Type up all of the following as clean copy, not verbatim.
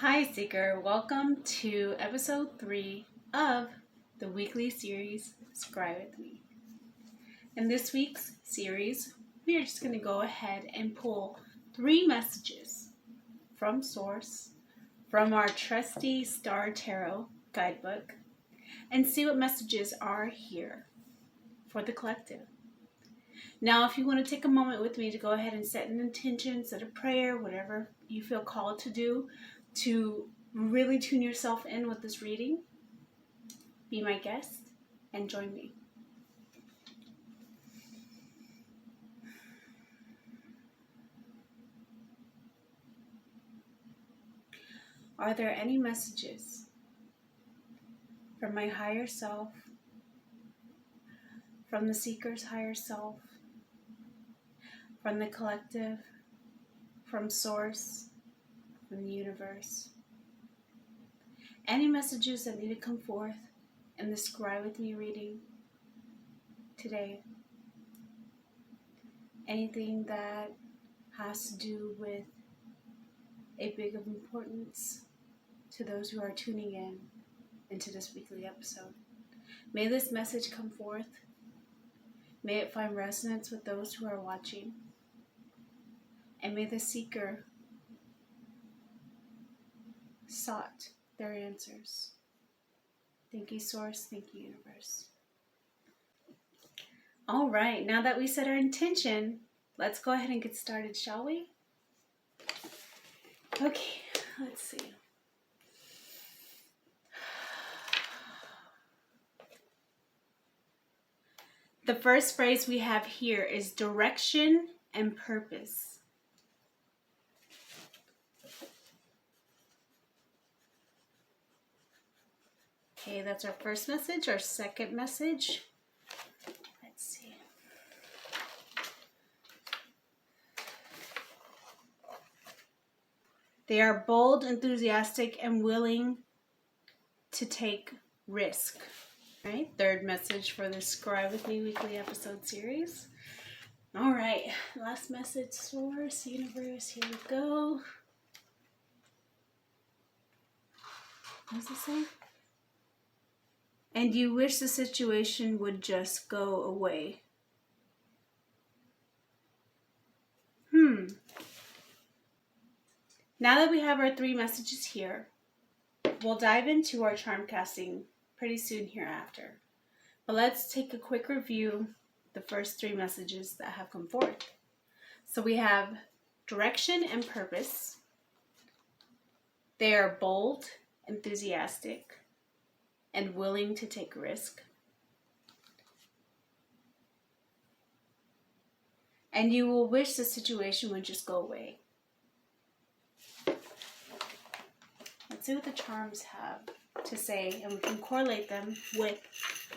Hi Seeker, welcome to episode 3 of the weekly series Scry with me. In this week's series, we are just going to go ahead and pull 3 messages from Source from our trusty Star Tarot guidebook and see what messages are here for the collective. Now, if you want to take a moment with me to go ahead and set an intention, set a prayer, whatever you feel called to do, to really tune yourself in with this reading, be my guest and join me. Are there any messages from my higher self, from the seeker's higher self, from the collective, from Source, from the universe? Any messages that need to come forth in the Scry with me reading today? Anything that has to do with a big of importance to those who are tuning in into this weekly episode? May this message come forth. May it find resonance with those who are watching. And may the seeker sought their answers. Thank you, Source. Thank you, Universe. All right, now that we set our intention, let's go ahead and get started, shall we? Okay, let's see. The first phrase we have here is direction and purpose. Okay, that's our first message. Our second message. Let's see. They are bold, enthusiastic, and willing to take risk. All right, third message for the Scry with Me weekly episode series. All right, last message, Source, Universe, here we go. What does it say? And you wish the situation would just go away. Now that we have our 3 messages here, we'll dive into our charm casting pretty soon hereafter. But let's take a quick review the first 3 messages that have come forth. So we have direction and purpose. They are bold, enthusiastic, and willing to take risk. And you will wish the situation would just go away. Let's see what the charms have to say, and we can correlate them with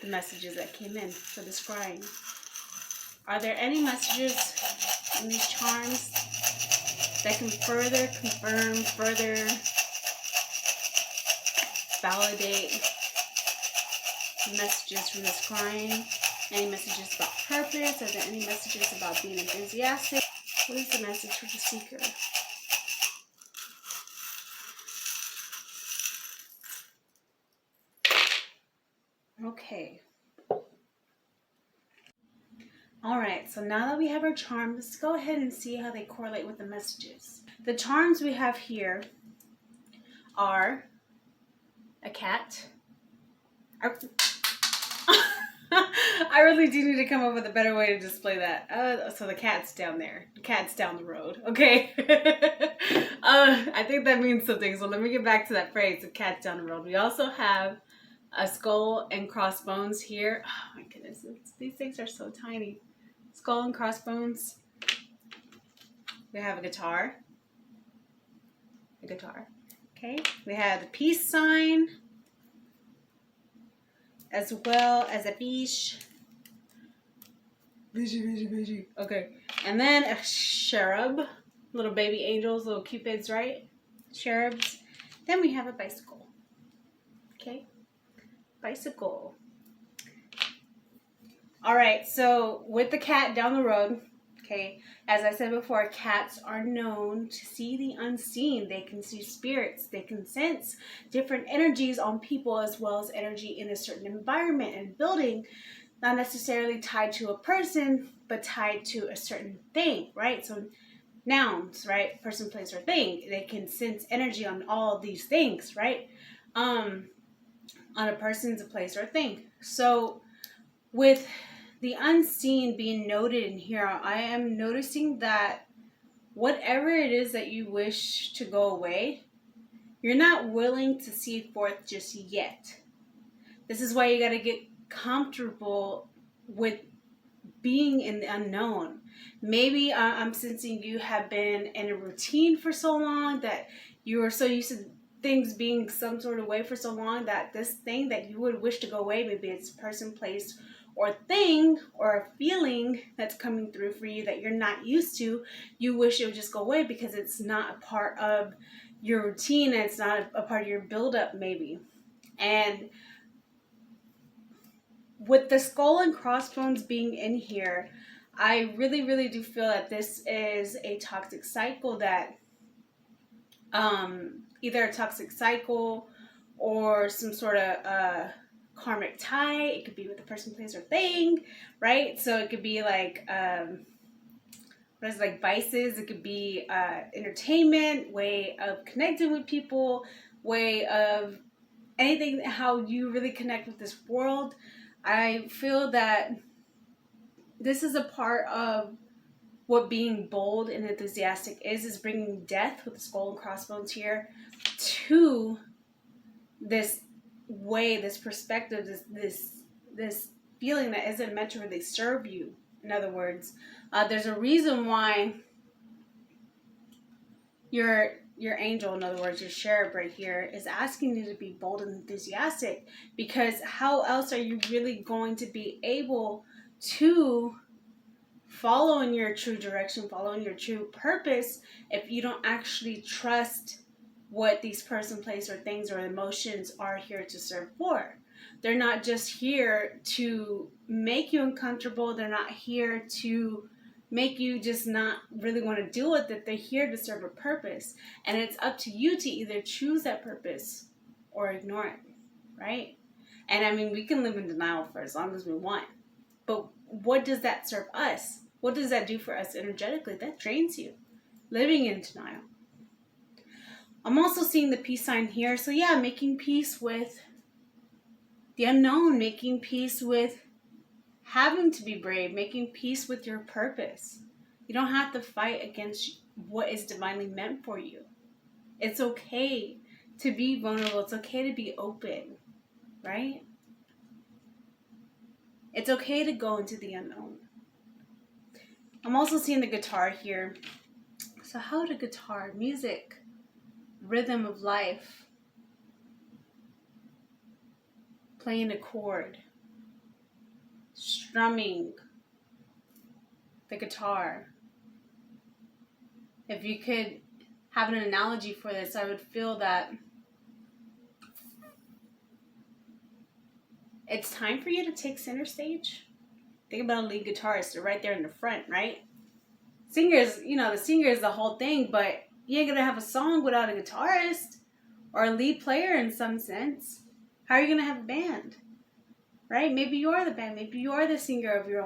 the messages that came in for the scrying. Are there any messages in these charms that can further confirm, further validate messages from the scrying? Any messages about purpose? Are there any messages about being enthusiastic? What is the message for the seeker? Okay. Alright, so now that we have our charms, let's go ahead and see how they correlate with the messages. The charms we have here are a cat. I really do need to come up with a better way to display that. So the cat's down there. The cat's down the road. Okay. I think that means something. So let me get back to that phrase. The cat's down the road. We also have a skull and crossbones here. Oh my goodness. These things are so tiny. Skull and crossbones. We have a guitar. Okay. We have the peace sign, as well as a fish. Okay. And then a cherub. Little baby angels, little cupids, right? Cherubs. Then we have a bicycle. Okay. Bicycle. Alright, so with the cat down the road, okay? As I said before, cats are known to see the unseen. They can see spirits. They can sense different energies on people as well as energy in a certain environment and building, not necessarily tied to a person, but tied to a certain thing, right? So nouns, right? Person, place, or thing. They can sense energy on all these things, right? On a person's, a place, or a thing. So with the unseen being noted in here, I am noticing that whatever it is that you wish to go away, you're not willing to see it forth just yet. This is why you got to get comfortable with being in the unknown. Maybe I'm sensing you have been in a routine for so long that you are so used to things being some sort of way for so long that this thing that you would wish to go away, maybe it's a person, place, or thing, or a feeling that's coming through for you that you're not used to, you wish it would just go away because it's not a part of your routine and it's not a part of your buildup maybe. And with the skull and crossbones being in here, I really, really do feel that this is a toxic cycle that either a toxic cycle or some sort of karmic tie. It could be with a person, place, or thing, right? So it could be like what is it, like vices. It could be entertainment, way of connecting with people, way of anything, how you really connect with this world. I feel that this is a part of what being bold and enthusiastic is bringing death with the skull and crossbones here to this way, this perspective, this feeling that isn't meant to really serve you. In other words, there's a reason why your angel, in other words, your sheriff right here, is asking you to be bold and enthusiastic, because how else are you really going to be able to follow in your true direction, follow in your true purpose, if you don't actually trust what these person, place, or things or emotions are here to serve for? They're not just here to make you uncomfortable. They're not here to make you just not really want to deal with it. They're here to serve a purpose. And it's up to you to either choose that purpose or ignore it, right? And I mean, we can live in denial for as long as we want. But what does that serve us? What does that do for us energetically? That drains you. Living in denial. I'm also seeing the peace sign here. So yeah, making peace with the unknown, making peace with having to be brave, making peace with your purpose. You don't have to fight against what is divinely meant for you. It's okay to be vulnerable. It's okay to be open, right? It's okay to go into the unknown. I'm also seeing the guitar here. So how the guitar, music, rhythm of life, playing a chord, strumming the guitar. If you could have an analogy for this, I would feel that it's time for you to take center stage. Think about a lead guitarist. They're right there in the front, right? Singers, the singer is the whole thing, but you ain't gonna have a song without a guitarist or a lead player in some sense. How are you gonna have a band? Right? Maybe you are the band. Maybe you are the singer of your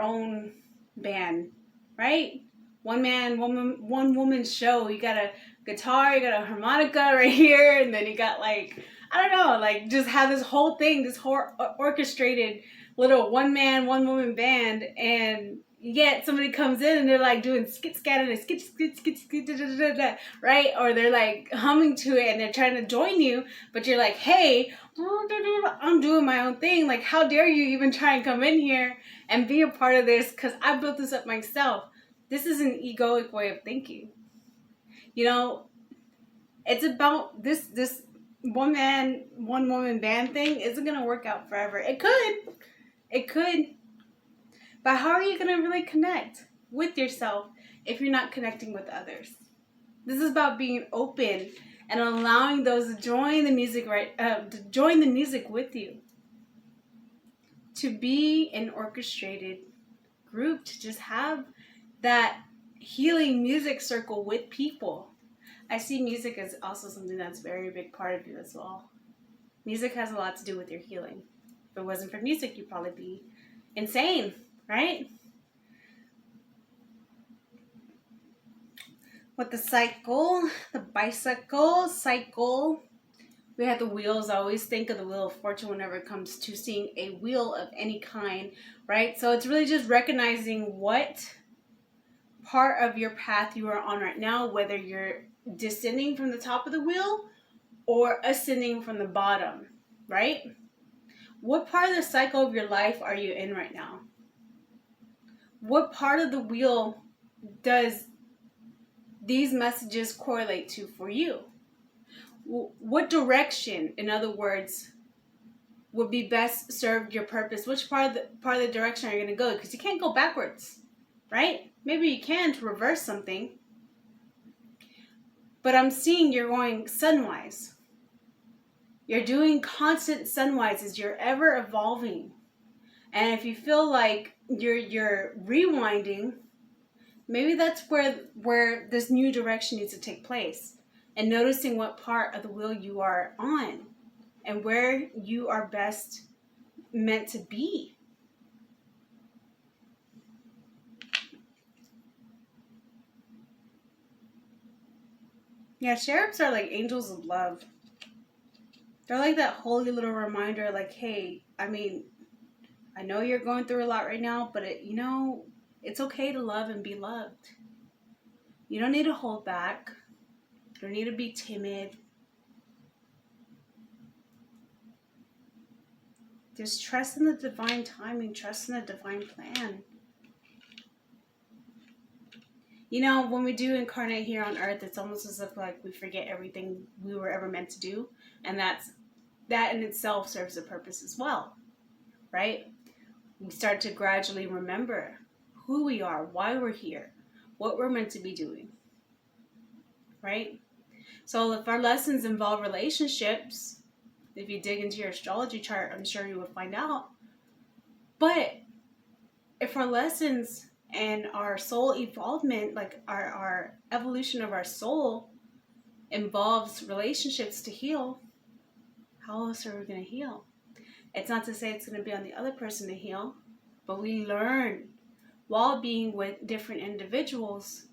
own band, right? One man, one woman show. You got a guitar, you got a harmonica right here, and then you got just have this whole thing, this whole orchestrated little one man, one woman band, and yet somebody comes in and they're like doing skit scat and skit right? Or they're like humming to it and they're trying to join you, but you're like, hey, I'm doing my own thing. Like, how dare you even try and come in here and be a part of this? Because I built this up myself. This is an egoic way of thinking. It's about this one man, one woman band thing isn't going to work out forever. It could. But how are you going to really connect with yourself if you're not connecting with others? This is about being open and allowing those to join the music, to join the music with you. To be an orchestrated group, to just have that healing music circle with people. I see music as also something that's a very big part of you as well. Music has a lot to do with your healing. If it wasn't for music, you'd probably be insane, right? With the cycle, the bicycle cycle, we have the wheels. I always think of the Wheel of Fortune whenever it comes to seeing a wheel of any kind, right? So it's really just recognizing what part of your path you are on right now, whether you're descending from the top of the wheel or ascending from the bottom, right? What part of the cycle of your life are you in right now? What part of the wheel does these messages correlate to for you? What direction, in other words, would be best served your purpose? Which part of the direction are you going to go? Because you can't go backwards, right? Maybe you can to reverse something, but I'm seeing you're going sunwise. You're doing constant sunwises. You're ever evolving, and if you feel like you're rewinding, maybe that's where this new direction needs to take place, and noticing what part of the wheel you are on and where you are best meant to be. Yeah, sheriffs are like angels of love. They're like that holy little reminder, like, hey, I mean, I know you're going through a lot right now, but it's okay to love and be loved. You don't need to hold back. You don't need to be timid. Just trust in the divine timing. Trust in the divine plan. When we do incarnate here on earth, it's almost as if like we forget everything we were ever meant to do. And that in itself serves a purpose as well, right? We start to gradually remember who we are, why we're here, what we're meant to be doing, right? So if our lessons involve relationships, if you dig into your astrology chart, I'm sure you will find out. But if our lessons and our soul evolvement, like our evolution of our soul, involves relationships to heal, how else are we going to heal? It's not to say it's going to be on the other person to heal, but we learn while being with different individuals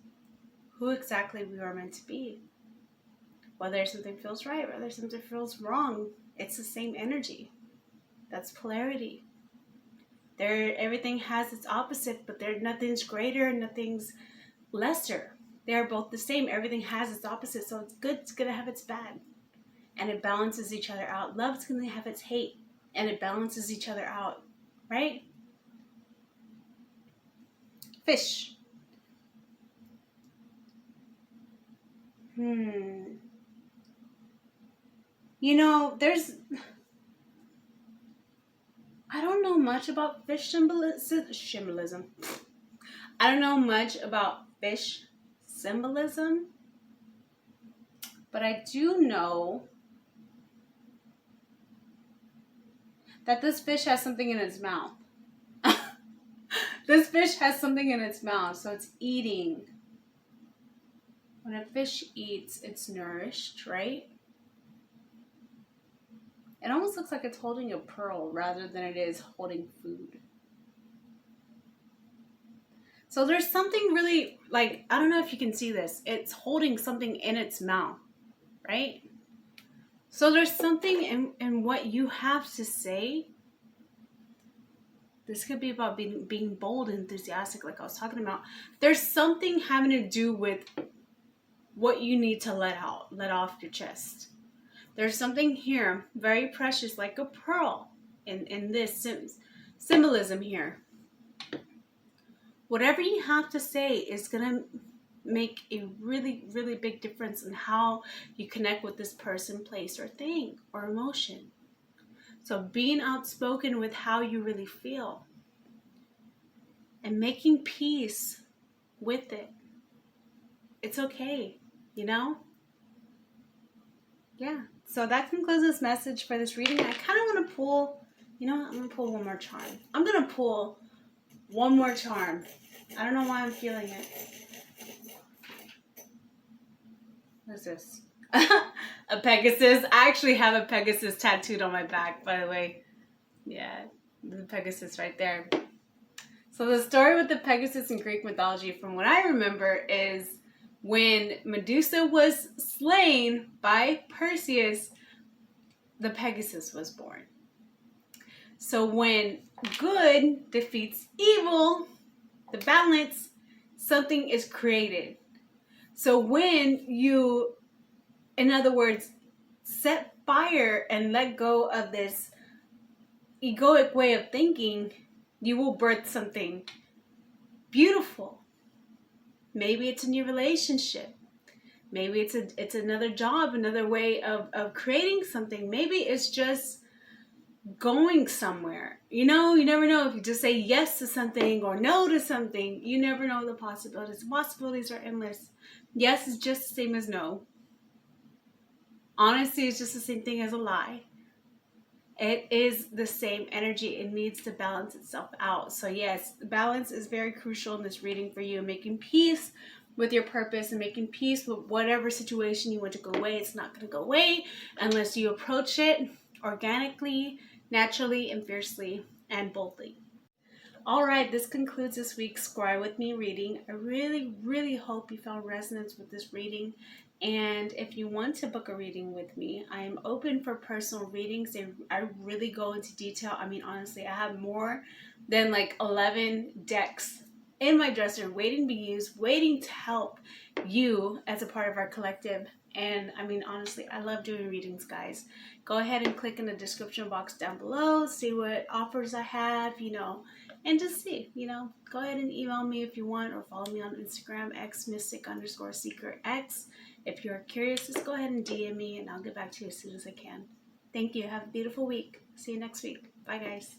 who exactly we are meant to be. Whether something feels right, whether something feels wrong, it's the same energy. That's polarity. Everything has its opposite, but nothing's greater, nothing's lesser. They're both the same. Everything has its opposite, so it's good, it's going to have its bad. And it balances each other out. Love's going to have its hate, and it balances each other out, right? Fish. I don't know much about fish symbolism. I don't know much about fish symbolism, but I do know that this fish has something in its mouth. This fish has something in its mouth, so it's eating. When a fish eats, it's nourished, right? It almost looks like it's holding a pearl rather than it is holding food. So there's something really, like, I don't know if you can see this. It's holding something in its mouth, right? So there's something in what you have to say. This could be about being bold and enthusiastic, like I was talking about. There's something having to do with what you need to let off your chest. There's something here very precious, like a pearl, in this symbolism here. Whatever you have to say is going to make a really, really big difference in how you connect with this person, place, or thing, or emotion. So being outspoken with how you really feel and making peace with it. It's okay, Yeah. So that concludes this message for this reading. I kind of want to pull, I'm going to pull one more charm. I'm going to pull one more charm I don't know why I'm feeling it. What is this? A Pegasus. I actually have a Pegasus tattooed on my back, by the way. Yeah, the Pegasus right there. So the story with the Pegasus in Greek mythology, from what I remember, is when Medusa was slain by Perseus, the Pegasus was born. So when good defeats evil, the balance, something is created. So when you, in other words, set fire and let go of this egoic way of thinking, you will birth something beautiful. Maybe it's a new relationship. Maybe it's another job, another way of creating something. Maybe it's just going somewhere. You know, you never know. If you just say yes to something or no to something, you never know the possibilities. The possibilities are endless. Yes is just the same as no. Honesty is just the same thing as a lie. It is the same energy. It needs to balance itself out. So yes, balance is very crucial in this reading for you. Making peace with your purpose and making peace with whatever situation you want to go away. It's not going to go away unless you approach it organically, naturally, and fiercely, and boldly. All right, this concludes this week's Scry with Me reading. I really, really hope you found resonance with this reading. And if you want to book a reading with me, I am open for personal readings. And I really go into detail. I mean, honestly, I have more than like 11 decks in my dresser waiting to be used, waiting to help you as a part of our collective. And I mean, honestly, I love doing readings, guys. Go ahead and click in the description box down below, see what offers I have, and just see, go ahead and email me if you want, or follow me on Instagram, xmystic_secretx. If you're curious, just go ahead and DM me and I'll get back to you as soon as I can. Thank you. Have a beautiful week. See you next week. Bye, guys.